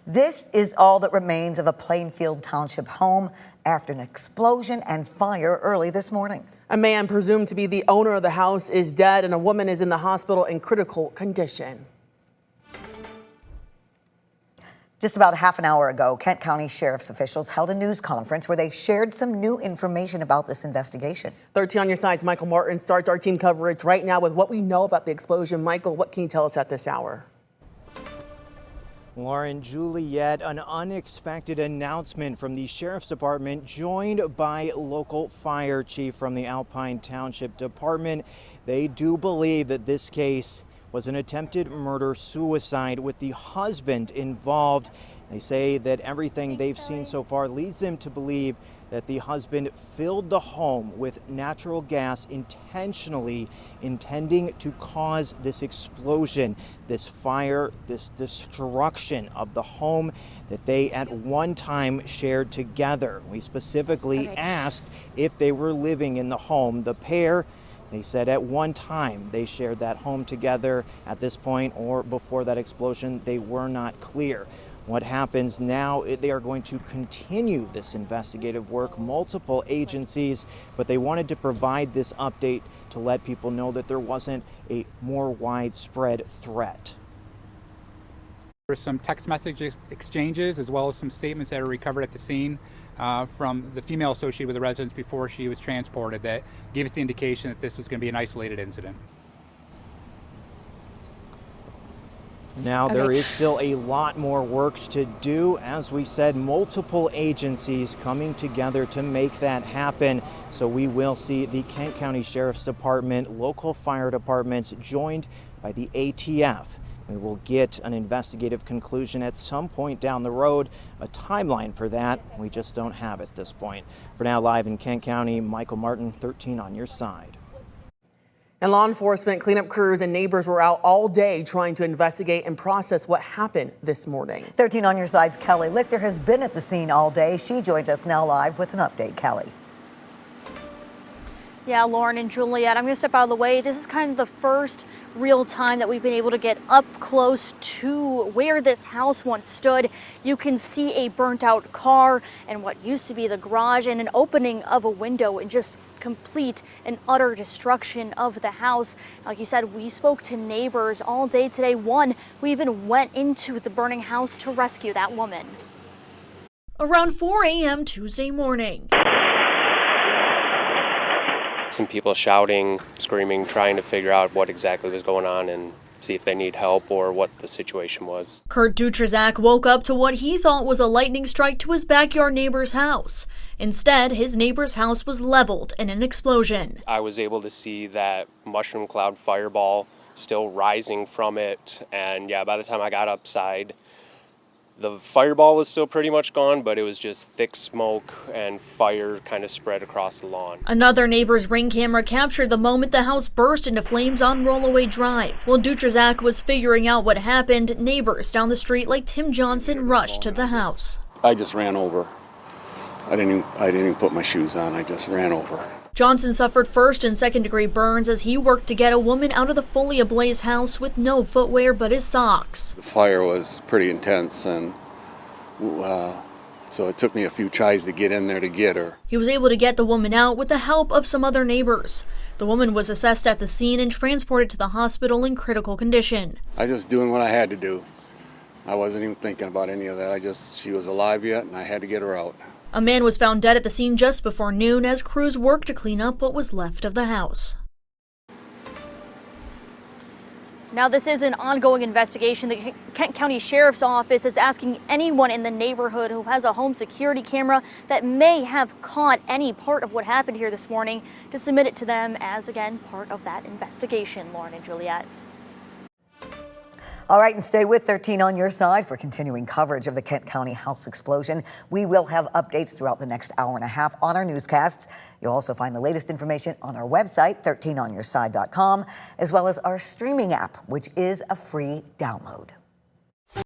This is all that remains of a Plainfield Township home after an explosion and fire early this morning. A man presumed to be the owner of the house is dead, and a woman is in the hospital in critical condition. Just about half an hour ago, Kent County Sheriff's officials held a news conference where they shared some new information about this investigation. 13 on your side's Michael Martin starts our team coverage right now with what we know about the explosion. Michael, what can you tell us at this hour? Lauren, Juliet, an unexpected announcement from the Sheriff's Department, joined by local fire chief from the Alpine Township Department. They do believe that this case was an attempted murder-suicide with the husband involved. They say that everything they've seen so far leads them to believe that the husband filled the home with natural gas intentionally, intending to cause this explosion, this fire, this destruction of the home that they at one time shared together. We specifically asked if they were living in the home. The pair, they said at one time they shared that home together. At this point or before that explosion, they were not clear. What happens now, they are going to continue this investigative work, multiple agencies, but they wanted to provide this update to let people know that there wasn't a more widespread threat. There were some text message exchanges as well as some statements that are recovered at the scene from the female associated with the residence before she was transported that gave us the indication that this was going to be an isolated incident. Now, there is still a lot more work to do. As we said, multiple agencies coming together to make that happen. So we will see the Kent County Sheriff's Department, local fire departments joined by the ATF. We will get an investigative conclusion at some point down the road. A timeline for that, we just don't have at this point. For now, live in Kent County, Michael Martin, 13 on your side. And law enforcement, cleanup crews, and neighbors were out all day trying to investigate and process what happened this morning. 13 on your side's Kelly Lichter has been at the scene all day. She joins us now live with an update. Kelly. Yeah, Lauren and Juliet, I'm going to step out of the way. This is kind of the first real time that we've been able to get up close to where this house once stood. You can see a burnt out car and what used to be the garage and an opening of a window and just complete and utter destruction of the house. Like you said, we spoke to neighbors all day today. One, we even went into the burning house to rescue that woman. Around 4 a.m. Tuesday morning. Some people shouting, screaming, trying to figure out what exactly was going on and see if they need help or what the situation was. Kurt Dutrazak woke up to what he thought was a lightning strike to his backyard neighbor's house. Instead, his neighbor's house was leveled in an explosion. I was able to see that mushroom cloud fireball still rising from it, and yeah, by the time I got upside, the fireball was still pretty much gone, but it was just thick smoke and fire kind of spread across the lawn. Another neighbor's Ring camera captured the moment the house burst into flames on Rollaway Drive. While Dutrazak was figuring out what happened, neighbors down the street like Tim Johnson rushed to the house. I just ran over. I didn't even put my shoes on. I just ran over. Johnson suffered first and second-degree burns as he worked to get a woman out of the fully ablaze house with no footwear but his socks. The fire was pretty intense, and so it took me a few tries to get in there to get her. He was able to get the woman out with the help of some other neighbors. The woman was assessed at the scene and transported to the hospital in critical condition. I was just doing what I had to do. I wasn't even thinking about any of that. She was alive yet, and I had to get her out. A man was found dead at the scene just before noon as crews worked to clean up what was left of the house. Now, this is an ongoing investigation. The Kent County Sheriff's Office is asking anyone in the neighborhood who has a home security camera that may have caught any part of what happened here this morning to submit it to them as, again, part of that investigation. Lauren and Juliet. All right, and stay with 13 on your side for continuing coverage of the Kent County house explosion. We will have updates throughout the next hour and a half on our newscasts. You'll also find the latest information on our website, 13onyourside.com, as well as our streaming app, which is a free download.